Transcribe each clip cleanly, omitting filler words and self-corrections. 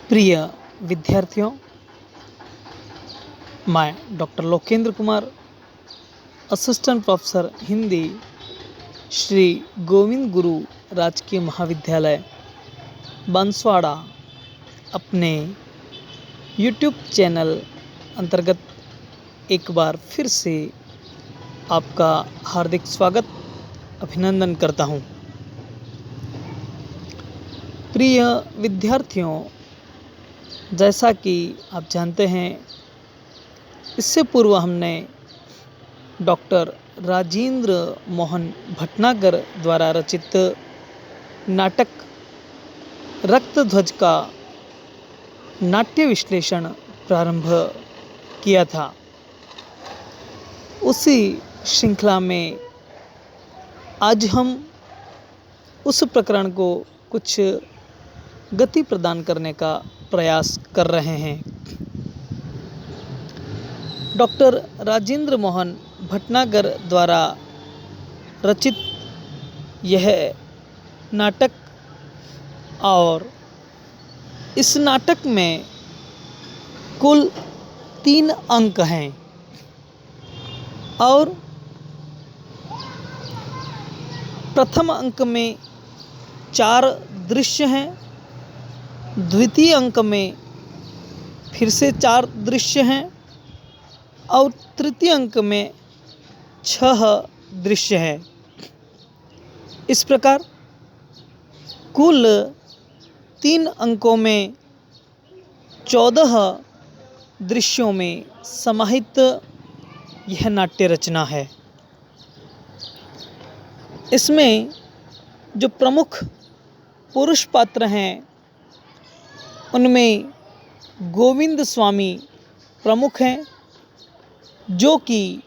प्रिय विद्यार्थियों, मैं doctor Lokendra Kumar, assistant professor Hindi, Shri Govind Guru राजकीय महाविद्यालय बांसवाड़ा, अपने यूट्यूब चैनल अंतर्गत एक बार फिर से आपका हार्दिक स्वागत अभिनंदन करता हूँ। प्रिय विद्यार्थियों, जैसा कि आप जानते हैं, इससे पूर्व हमने डॉक्टर राजेंद्र मोहन भटनागर द्वारा रचित नाटक रक्तध्वज का नाट्य विश्लेषण प्रारंभ किया था। उसी श्रृंखला में आज हम उस प्रकरण को कुछ गति प्रदान करने का प्रयास कर रहे हैं। डॉक्टर राजेंद्र मोहन भटनागर द्वारा रचित यह नाटक और इस नाटक में कुल 3 अंक हैं और प्रथम अंक में 4 दृश्य हैं, द्वितीय अंक में फिर से 4 दृश्य हैं और तृतीय अंक में 6 दृश्य हैं। इस प्रकार कुल 3 अंकों में 14 दृश्यों में समाहित यह नाट्य रचना है। इसमें जो प्रमुख पुरुष पात्र हैं उनमें गोविंद स्वामी प्रमुख हैं, जो कि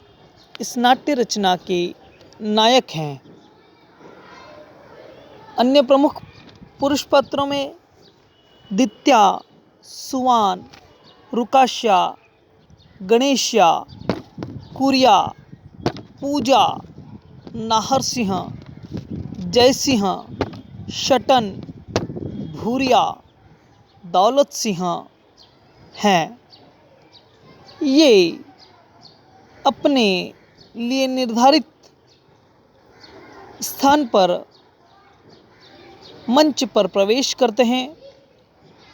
इस नाट्य रचना के नायक हैं। अन्य प्रमुख पुरुष पात्रों में दित्या, सुवान, रुकाशा, गणेशा, कुरिया, पूजा, नाहर सिंह, जयसिंह, शटन, भूरिया, दौलत सिंह हैं। ये अपने लिए निर्धारित स्थान पर मंच पर प्रवेश करते हैं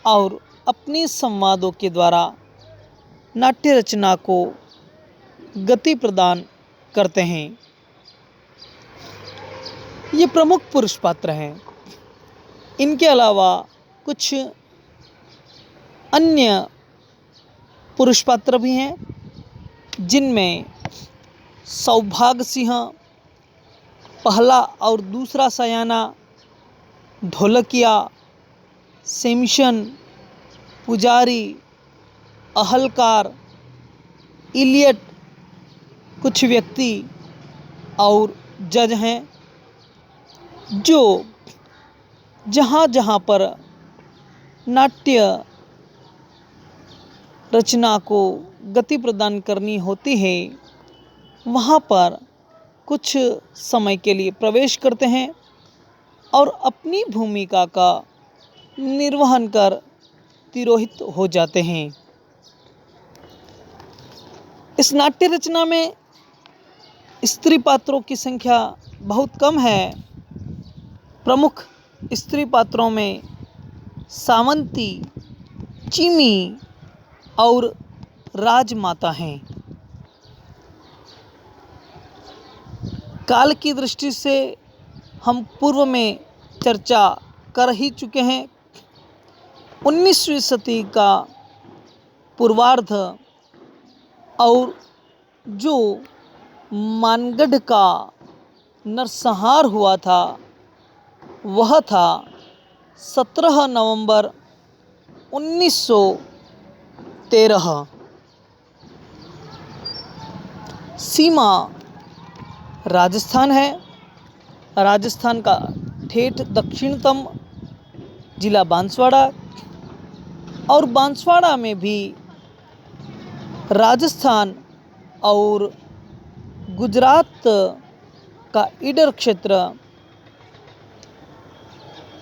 और अपने संवादों के द्वारा नाट्य रचना को गति प्रदान करते हैं। ये प्रमुख पुरुष पात्र हैं। इनके अलावा कुछ अन्य पुरुष पात्र भी हैं, जिनमें सौभाग्य सिंह, पहला और दूसरा सयाना, ढोलकिया, सेमसन, पुजारी, अहलकार, इलियट, कुछ व्यक्ति और जज हैं, जो जहाँ जहाँ पर नाट्य रचना को गति प्रदान करनी होती है वहाँ पर कुछ समय के लिए प्रवेश करते हैं और अपनी भूमिका का निर्वहन कर तिरोहित हो जाते हैं। इस नाट्य रचना में स्त्री पात्रों की संख्या बहुत कम है। प्रमुख स्त्री पात्रों में सावंती, चिमी और राजमाता हैं। काल की दृष्टि से हम पूर्व में चर्चा कर ही चुके हैं। 19वीं सदी का पूर्वार्ध और जो मानगढ़ का नरसंहार हुआ था वह था 17 नवंबर 1913। सीमा राजस्थान है। राजस्थान का ठेठ दक्षिणतम जिला बांसवाड़ा और बांसवाड़ा में भी राजस्थान और गुजरात का ईडर क्षेत्र,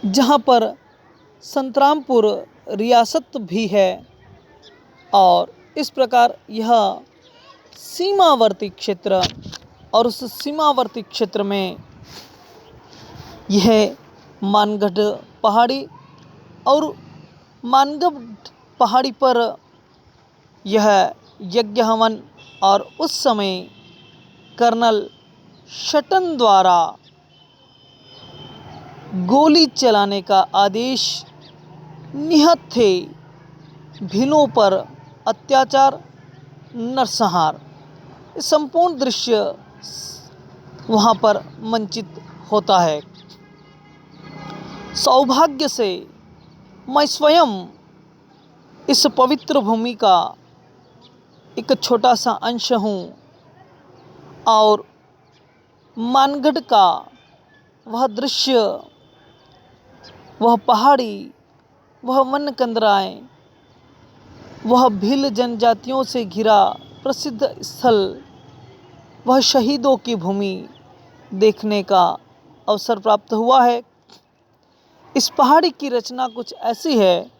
जहाँ पर संतरामपुर रियासत भी है और इस प्रकार यह सीमावर्ती क्षेत्र और उस सीमावर्ती क्षेत्र में यह मानगढ़ पहाड़ी और मानगढ़ पहाड़ी पर यह यज्ञ हवन और उस समय कर्नल शटन द्वारा गोली चलाने का आदेश निहत थे। भीलों पर अत्याचार नरसंहार संपूर्ण दृश्य वहाँ पर मंचित होता है। सौभाग्य से मैं स्वयं इस पवित्र भूमि का एक छोटा सा अंश हूँ और मानगढ़ का वह दृश्य, वह पहाड़ी, वह वन कंदराएँ, वह भील जनजातियों से घिरा प्रसिद्ध स्थल, वह शहीदों की भूमि देखने का अवसर प्राप्त हुआ है। इस पहाड़ी की रचना कुछ ऐसी है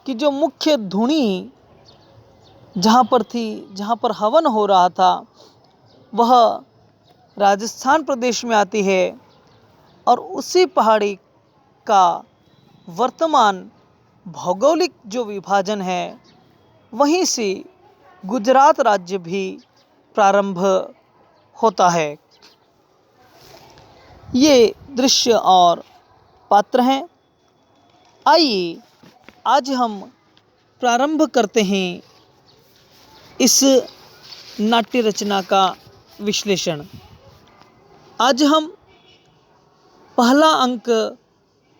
कि जो मुख्य धुनी जहाँ पर थी, जहाँ पर हवन हो रहा था, वह राजस्थान प्रदेश में आती है और उसी पहाड़ी का वर्तमान भौगोलिक जो विभाजन है वहीं से गुजरात राज्य भी प्रारंभ होता है। ये दृश्य और पात्र हैं। आइए आज हम प्रारंभ करते हैं इस नाट्य रचना का विश्लेषण। आज हम पहला अंक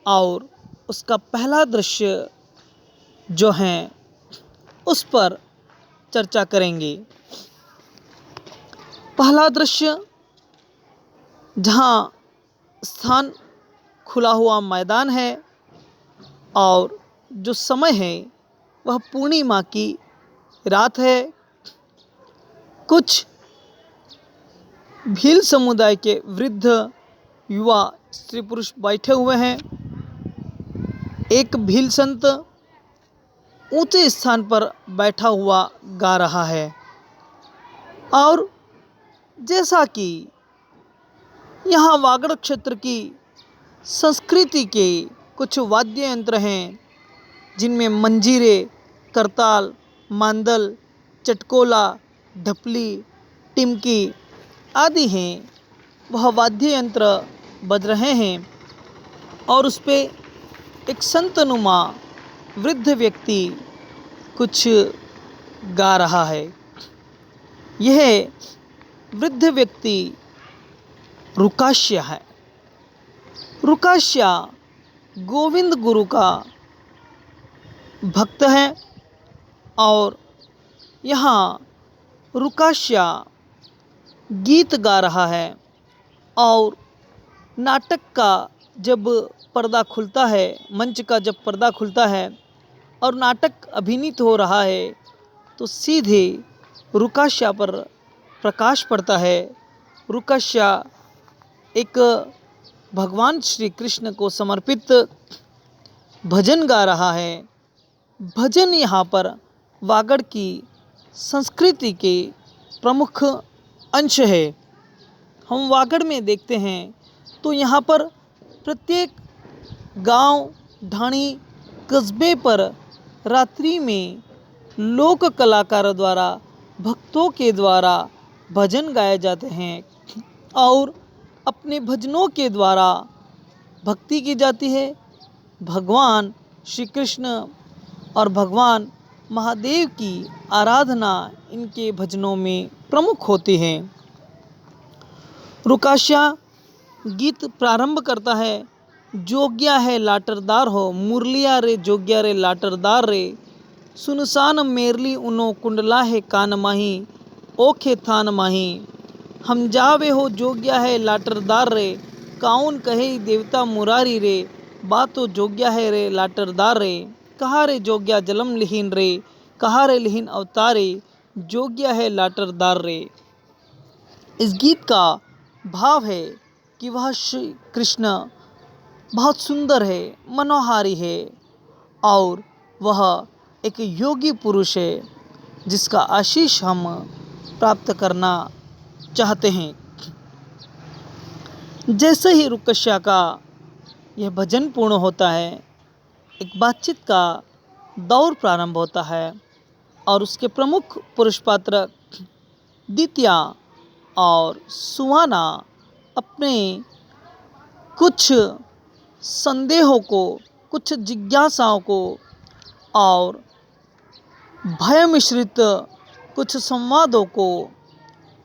और उसका पहला दृश्य जो है उस पर चर्चा करेंगे। पहला दृश्य, जहाँ स्थान खुला हुआ मैदान है और जो समय है वह पूर्णिमा की रात है। कुछ भील समुदाय के वृद्ध, युवा, स्त्री पुरुष बैठे हुए हैं। एक भील संत ऊंचे स्थान पर बैठा हुआ गा रहा है और जैसा कि यहाँ वागड़ क्षेत्र की संस्कृति के कुछ वाद्य यंत्र हैं जिनमें मंजीरे, करताल, मांदल, चटकोला, ढपली, टिमकी आदि हैं, वह वाद्य यंत्र बज रहे हैं और उस पे एक संतनुमा वृद्ध व्यक्ति कुछ गा रहा है। यह वृद्ध व्यक्ति रुकाश्य है। रुकाश्य गोविंद गुरु का भक्त है और यहाँ रुकाश्य गीत गा रहा है और नाटक का जब पर्दा खुलता है, मंच का जब पर्दा खुलता है और नाटक अभिनीत हो रहा है तो सीधे रुकाश्य पर प्रकाश पड़ता है। रुकाश्य एक भगवान श्री कृष्ण को समर्पित भजन गा रहा है। भजन यहाँ पर वागड़ की संस्कृति के प्रमुख अंश है। हम वागड़ में देखते हैं तो यहाँ पर प्रत्येक गांव, ढाणी, कस्बे पर रात्रि में लोक कलाकारों द्वारा, भक्तों के द्वारा भजन गाए जाते हैं और अपने भजनों के द्वारा भक्ति की जाती है। भगवान श्री कृष्ण और भगवान महादेव की आराधना इनके भजनों में प्रमुख होती है। रुकाश्य गीत प्रारंभ करता है। जोग्या है लाटरदार हो, मुरलिया रे जोग्या रे लाटरदार रे, सुनसान मेरली उनो कुंडला है कान माही, ओखे थान माही, हम जावे हो जोग्या है लाटरदार रे, काउन कहे देवता मुरारी रे, बातो जोग्या है रे लाटरदार रे, कहा रे जोग्या जलम लिहीन रे, कहा रे लिहीन अवतारे, जोग्या है लाटरदार रे। इस गीत का भाव है कि वह श्री कृष्ण बहुत सुंदर है, मनोहारी है और वह एक योगी पुरुष है जिसका आशीष हम प्राप्त करना चाहते हैं। जैसे ही रुकस्या का यह भजन पूर्ण होता है, एक बातचीत का दौर प्रारंभ होता है और उसके प्रमुख पुरुष पात्र दित्या और सुहाना अपने कुछ संदेहों को, कुछ जिज्ञासाओं को और भय मिश्रित कुछ संवादों को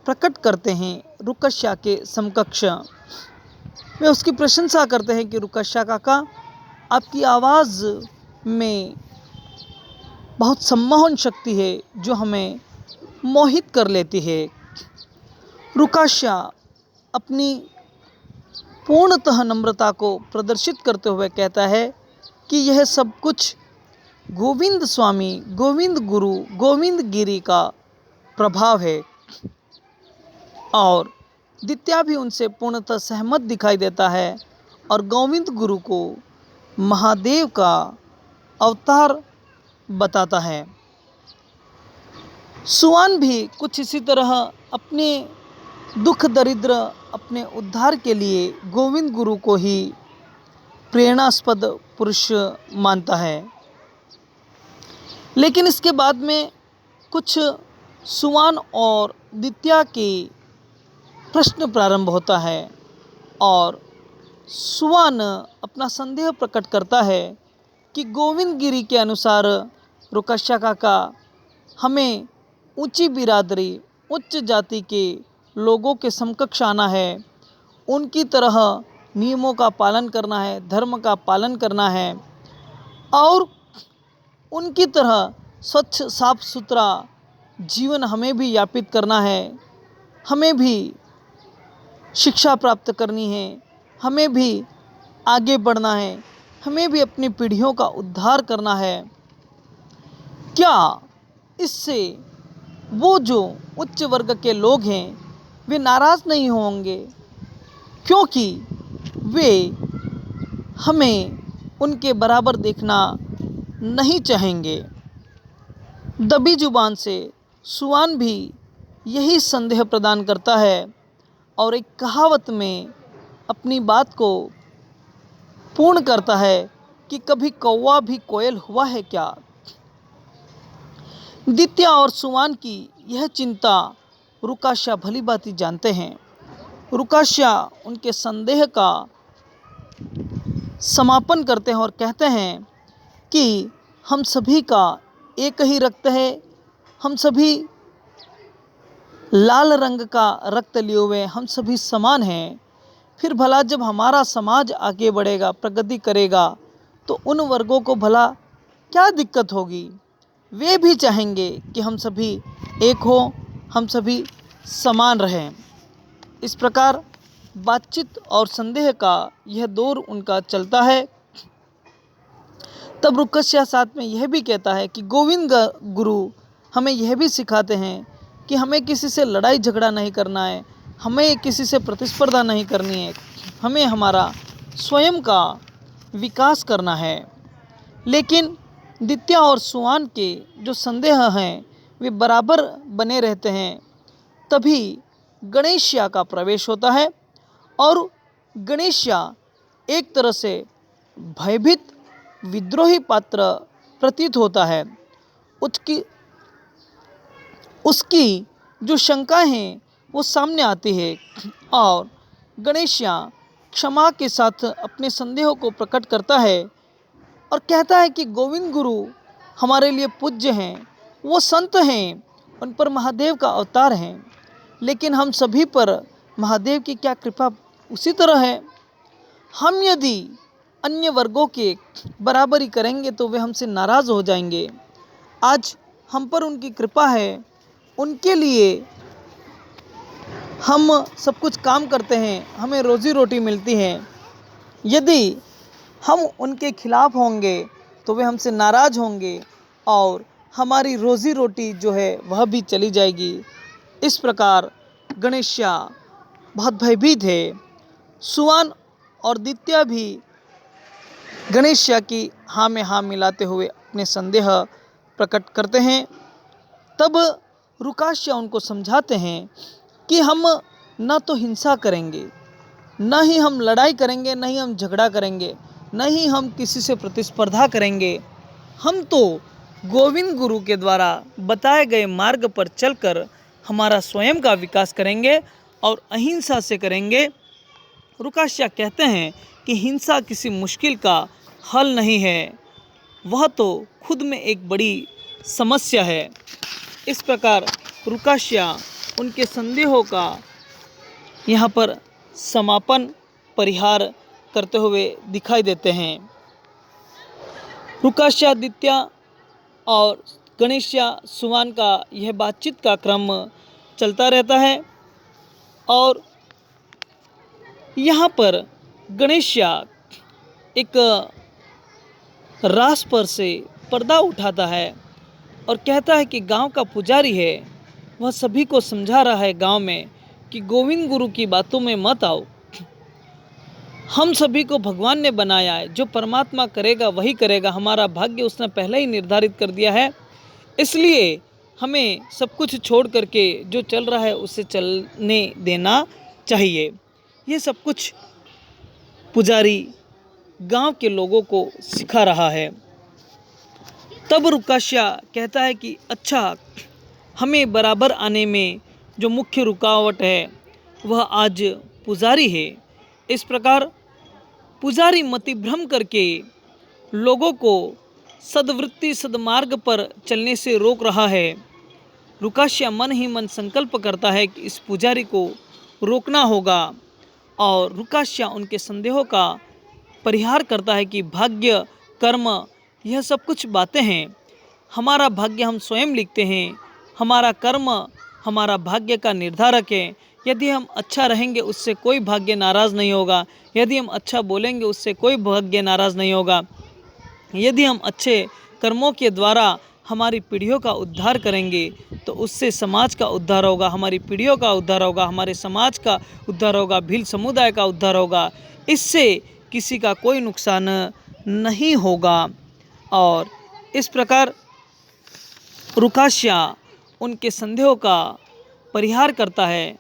प्रकट करते हैं रुकस्या के समकक्ष। वे उसकी प्रशंसा करते हैं कि रुकस्या काका, आपकी आवाज़ में बहुत सम्मोहन शक्ति है जो हमें मोहित कर लेती है। रुकस्या अपनी पूर्णतः नम्रता को प्रदर्शित करते हुए कहता है कि यह सब कुछ गोविंद स्वामी, गोविंद गुरु, गोविंद गिरी का प्रभाव है। और दित्या भी उनसे पूर्णतः सहमत दिखाई देता है और गोविंद गुरु को महादेव का अवतार बताता है। सुवान भी कुछ इसी तरह अपने दुख दरिद्र, अपने उद्धार के लिए गोविंद गुरु को ही प्रेरणास्पद पुरुष मानता है। लेकिन इसके बाद में कुछ सुवान और दित्या के प्रश्न प्रारंभ होता है और सुवान अपना संदेह प्रकट करता है कि गोविंद गिरी के अनुसार रुकस्या काका, हमें ऊंची बिरादरी, उच्च जाति के लोगों के समकक्ष आना है, उनकी तरह नियमों का पालन करना है, धर्म का पालन करना है और उनकी तरह स्वच्छ साफ सुथरा जीवन हमें भी यापित करना है, हमें भी शिक्षा प्राप्त करनी है, हमें भी आगे बढ़ना है, हमें भी अपनी पीढ़ियों का उद्धार करना है। क्या इससे वो जो उच्च वर्ग के लोग हैं वे नाराज़ नहीं होंगे? क्योंकि वे हमें उनके बराबर देखना नहीं चाहेंगे। दबी जुबान से सुवान भी यही संदेह प्रदान करता है और एक कहावत में अपनी बात को पूर्ण करता है कि कभी कौवा भी कोयल हुआ है क्या। दित्या और सुवान की यह चिंता रुकस्या भली भांति जानते हैं। रुकस्या उनके संदेह का समापन करते हैं और कहते हैं कि हम सभी का एक ही रक्त है, हम सभी लाल रंग का रक्त लिए हुए, हम सभी समान हैं। फिर भला जब हमारा समाज आगे बढ़ेगा, प्रगति करेगा, तो उन वर्गों को भला क्या दिक्कत होगी? वे भी चाहेंगे कि हम सभी एक हो, हम सभी समान रहें। इस प्रकार बातचीत और संदेह का यह दौर उनका चलता है। तब रुकस्या साथ में यह भी कहता है कि गोविंद गुरु हमें यह भी सिखाते हैं कि हमें किसी से लड़ाई झगड़ा नहीं करना है, हमें किसी से प्रतिस्पर्धा नहीं करनी है, हमें हमारा स्वयं का विकास करना है। लेकिन दित्या और सुवान के जो संदेह हैं वे बराबर बने रहते हैं। तभी गणेशिया का प्रवेश होता है और गणेशिया एक तरह से भयभीत विद्रोही पात्र प्रतीत होता है। उसकी जो शंकाएं हैं वो सामने आती है और गणेशिया क्षमा के साथ अपने संदेहों को प्रकट करता है और कहता है कि गोविंद गुरु हमारे लिए पूज्य हैं, वो संत हैं, उन पर महादेव का अवतार हैं, लेकिन हम सभी पर महादेव की क्या कृपा उसी तरह है। हम यदि अन्य वर्गों के बराबरी करेंगे तो वे हमसे नाराज़ हो जाएंगे। आज हम पर उनकी कृपा है, उनके लिए हम सब कुछ काम करते हैं, हमें रोजी रोटी मिलती है। यदि हम उनके खिलाफ होंगे तो वे हमसे नाराज़ होंगे और हमारी रोजी रोटी जो है वह भी चली जाएगी। इस प्रकार गणेशिया बहुत भयभीत है। सुवान और दित्या भी गणेशिया की हाँ में हाँ मिलाते हुए अपने संदेह प्रकट करते हैं। तब रुकाशिया उनको समझाते हैं कि हम न तो हिंसा करेंगे, न ही हम लड़ाई करेंगे, न ही हम झगड़ा करेंगे, न ही हम किसी से प्रतिस्पर्धा करेंगे। हम तो गोविंद गुरु के द्वारा बताए गए मार्ग पर चलकर हमारा स्वयं का विकास करेंगे और अहिंसा से करेंगे। रुकाशिया कहते हैं कि हिंसा किसी मुश्किल का हल नहीं है, वह तो खुद में एक बड़ी समस्या है। इस प्रकार रुकाशिया उनके संदेहों का यहाँ पर समापन परिहार करते हुए दिखाई देते हैं। रुकाशियादित्य और गणेशिया सुवान का यह बातचीत का क्रम चलता रहता है और यहाँ पर गणेशिया एक रास पर से पर्दा उठाता है और कहता है कि गांव का पुजारी है, वह सभी को समझा रहा है गांव में कि गोविंद गुरु की बातों में मत आओ। हम सभी को भगवान ने बनाया है, जो परमात्मा करेगा वही करेगा, हमारा भाग्य उसने पहले ही निर्धारित कर दिया है, इसलिए हमें सब कुछ छोड़ करके जो चल रहा है उसे चलने देना चाहिए। ये सब कुछ पुजारी गांव के लोगों को सिखा रहा है। तब रुकाशिया कहता है कि अच्छा, हमें बराबर आने में जो मुख्य रुकावट है वह आज पुजारी है। इस प्रकार पुजारी मतिभ्रम करके लोगों को सद्वृत्ति सद्मार्ग पर चलने से रोक रहा है। रुकाशिया मन ही मन संकल्प करता है कि इस पुजारी को रोकना होगा और रुकाशिया उनके संदेहों का परिहार करता है कि भाग्य कर्म यह सब कुछ बातें हैं, हमारा भाग्य हम स्वयं लिखते हैं, हमारा कर्म हमारा भाग्य का निर्धारक है। यदि हम अच्छा रहेंगे उससे कोई भाग्य नाराज़ नहीं होगा, यदि हम अच्छा बोलेंगे उससे कोई भाग्य नाराज़ नहीं होगा, यदि हम अच्छे कर्मों के द्वारा हमारी पीढ़ियों का उद्धार करेंगे तो उससे समाज का उद्धार होगा, हमारी पीढ़ियों का उद्धार होगा, हमारे समाज का उद्धार होगा, भील समुदाय का उद्धार होगा, इससे किसी का कोई नुकसान नहीं होगा। और इस प्रकार रुकाशिया उनके संदेहों का परिहार करता है।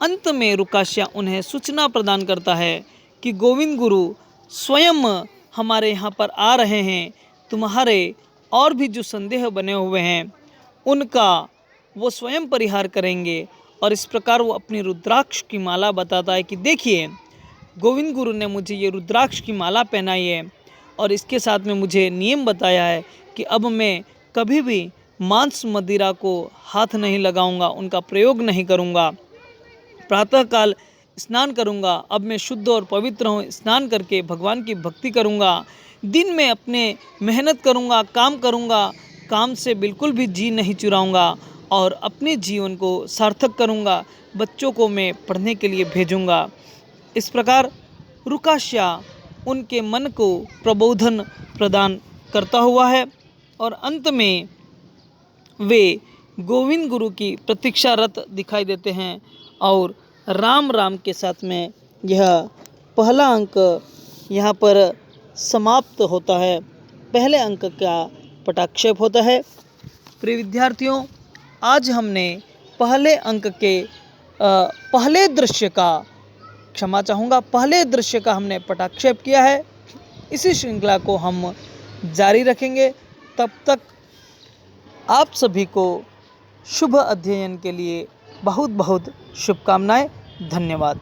अंत में रुकाशिया उन्हें सूचना प्रदान करता है कि गोविंद गुरु स्वयं हमारे यहाँ पर आ रहे हैं, तुम्हारे और भी जो संदेह बने हुए हैं उनका वो स्वयं परिहार करेंगे। और इस प्रकार वो अपनी रुद्राक्ष की माला बताता है कि देखिए, गोविंद गुरु ने मुझे ये रुद्राक्ष की माला पहनाई है और इसके साथ में मुझे नियम बताया है कि अब मैं कभी भी मांस मदिरा को हाथ नहीं लगाऊंगा, उनका प्रयोग नहीं करूंगा, प्रातःकाल स्नान करूंगा, अब मैं शुद्ध और पवित्र हूँ, स्नान करके भगवान की भक्ति करूंगा, दिन में अपने मेहनत करूंगा, काम करूंगा, काम से बिल्कुल भी जी नहीं चुराऊंगा और अपने जीवन को सार्थक करूंगा, बच्चों को मैं पढ़ने के लिए भेजूंगा। इस प्रकार रुकाशिया उनके मन को प्रबोधन प्रदान करता हुआ है और अंत में वे गोविंद गुरु की प्रतीक्षारत दिखाई देते हैं और राम राम के साथ में यह पहला अंक यहाँ पर समाप्त होता है। पहले अंक का पटाक्षेप होता है। प्रिय विद्यार्थियों, आज हमने पहले अंक के पहले दृश्य का पहले दृश्य का हमने पटाक्षेप किया है। इसी श्रृंखला को हम जारी रखेंगे। तब तक आप सभी को शुभ अध्ययन के लिए बहुत बहुत शुभकामनाएं। धन्यवाद।